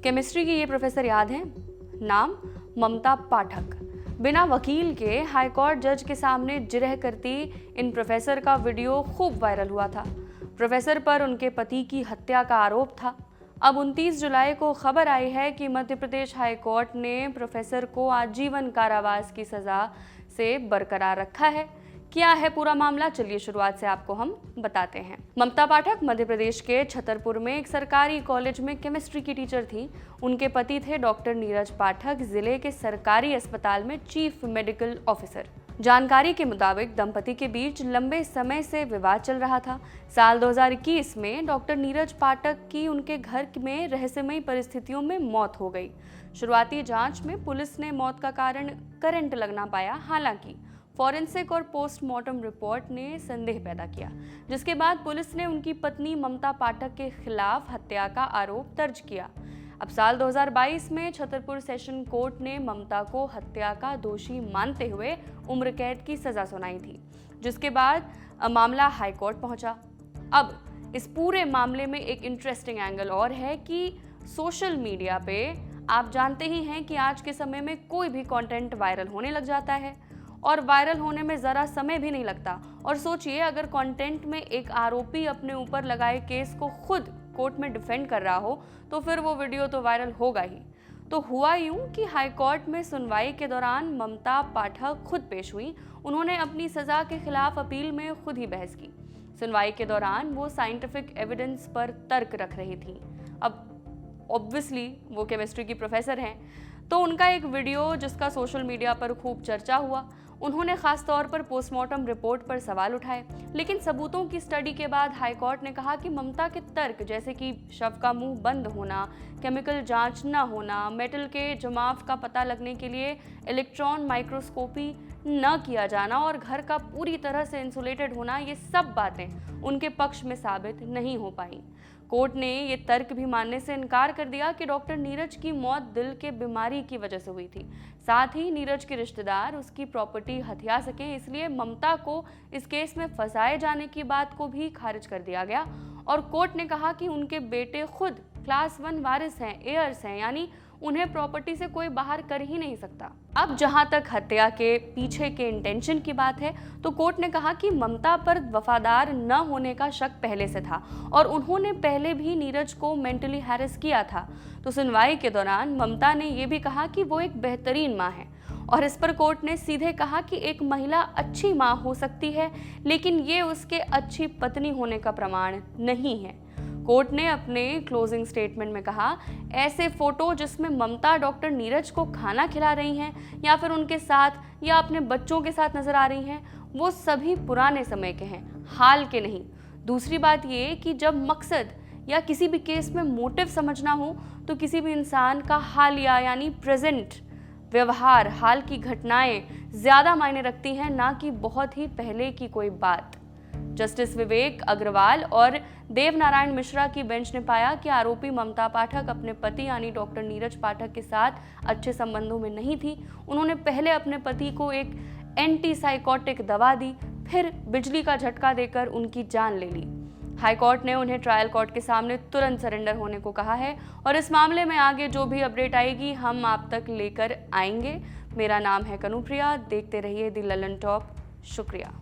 Chemistry की ये professor याद हैं? नाम ममता पाठक। बिना वकील के हाईकोर्ट जज के सामने जिरह करती इन प्रोफेसर का वीडियो खूब वायरल हुआ था। प्रोफेसर पर उनके पति की हत्या का आरोप था। अब 29 जुलाई को खबर आई है कि मध्य प्रदेश हाईकोर्ट ने प्रोफेसर को आजीवन कारावास की सजा से बरकरार रखा है। क्या है पूरा मामला, चलिए शुरुआत से आपको हम बताते हैं। ममता पाठक मध्य प्रदेश के छतरपुर में एक सरकारी कॉलेज में केमिस्ट्री की टीचर थी। उनके पति थे डॉक्टर नीरज पाठक, जिले के सरकारी अस्पताल में चीफ मेडिकल ऑफिसर। जानकारी के मुताबिक दंपति के बीच लंबे समय से विवाद चल रहा था। साल 2021 में डॉक्टर नीरज पाठक की उनके घर में रहस्यमयी परिस्थितियों में मौत हो गई। शुरुआती जांच में पुलिस ने मौत का कारण करंट लगना पाया। हालांकि फॉरेंसिक और पोस्टमार्टम रिपोर्ट ने संदेह पैदा किया, जिसके बाद पुलिस ने उनकी पत्नी ममता पाठक के खिलाफ हत्या का आरोप दर्ज किया। अब साल 2022 में छतरपुर सेशन कोर्ट ने ममता को हत्या का दोषी मानते हुए उम्र कैद की सजा सुनाई थी, जिसके बाद मामला हाईकोर्ट पहुंचा। अब इस पूरे मामले में एक इंटरेस्टिंग एंगल और है कि सोशल मीडिया पे आप जानते ही हैं कि आज के समय में कोई भी कंटेंट वायरल होने लग जाता है और वायरल होने में ज़रा समय भी नहीं लगता। और सोचिए, अगर कंटेंट में एक आरोपी अपने ऊपर लगाए केस को खुद कोर्ट में डिफेंड कर रहा हो तो फिर वो वीडियो तो वायरल होगा ही। तो हुआ यूं कि हाईकोर्ट में सुनवाई के दौरान ममता पाठक खुद पेश हुई। उन्होंने अपनी सज़ा के खिलाफ अपील में खुद ही बहस की। सुनवाई के दौरान वो साइंटिफिक एविडेंस पर तर्क रख रही थी। अब ऑब्वियसली वो केमिस्ट्री की प्रोफेसर हैं, तो उनका एक वीडियो जिसका सोशल मीडिया पर खूब चर्चा हुआ, उन्होंने खास तौर पर पोस्टमार्टम रिपोर्ट पर सवाल उठाए। लेकिन सबूतों की स्टडी के बाद हाईकोर्ट ने कहा कि ममता के तर्क, जैसे कि शव का मुंह बंद होना, केमिकल जांच न होना, मेटल के जमाव का पता लगने के लिए इलेक्ट्रॉन माइक्रोस्कोपी न किया जाना और घर का पूरी तरह से इंसुलेटेड होना, ये सब बातें उनके पक्ष में साबित नहीं हो पाई। कोर्ट ने ये तर्क भी मानने से इनकार कर दिया कि डॉक्टर नीरज की मौत दिल के बीमारी की वजह से हुई थी। साथ ही नीरज के रिश्तेदार उसकी प्रॉपर्टी हथिया सकें, इसलिए ममता को इस केस में फंसाए जाने की बात को भी खारिज कर दिया गया। और कोर्ट ने कहा कि उनके बेटे खुद क्लास 1 वारिस हैं, एयर्स हैं, यानी उन्हें प्रॉपर्टी से कोई बाहर कर ही नहीं सकता। अब जहां तक हत्या के पीछे के इंटेंशन की बात है, तो कोर्ट ने कहा कि ममता पर वफादार न होने का शक पहले से था और उन्होंने पहले भी नीरज को मेंटली हैरेस किया था। तो सुनवाई के दौरान ममता ने यह भी कहा कि वो एक बेहतरीन माँ है और इस पर कोर्ट ने सीधे कहा कि एक महिला अच्छी माँ हो सकती है, लेकिन ये उसके अच्छी पत्नी होने का प्रमाण नहीं है। कोर्ट ने अपने क्लोजिंग स्टेटमेंट में कहा, ऐसे फोटो जिसमें ममता डॉक्टर नीरज को खाना खिला रही हैं या फिर उनके साथ या अपने बच्चों के साथ नजर आ रही हैं, वो सभी पुराने समय के हैं, हाल के नहीं। दूसरी बात ये कि जब मकसद या किसी भी केस में मोटिव समझना हो तो किसी भी इंसान का हालिया यानी प्रेजेंट व्यवहार, हाल की घटनाएं ज़्यादा मायने रखती हैं, ना कि बहुत ही पहले की कोई बात। जस्टिस विवेक अग्रवाल और देव नारायण मिश्रा की बेंच ने पाया कि आरोपी ममता पाठक अपने पति यानी डॉक्टर नीरज पाठक के साथ अच्छे संबंधों में नहीं थी। उन्होंने पहले अपने पति को एक एंटीसाइकोटिक दवा दी, फिर बिजली का झटका देकर उनकी जान ले ली। हाईकोर्ट ने उन्हें ट्रायल कोर्ट के सामने तुरंत सरेंडर होने को कहा है और इस मामले में आगे जो भी अपडेट आएगी हम आप तक लेकर आएंगे। मेरा नाम है कनुप्रिया, देखते रहिए द ललन टॉप। शुक्रिया।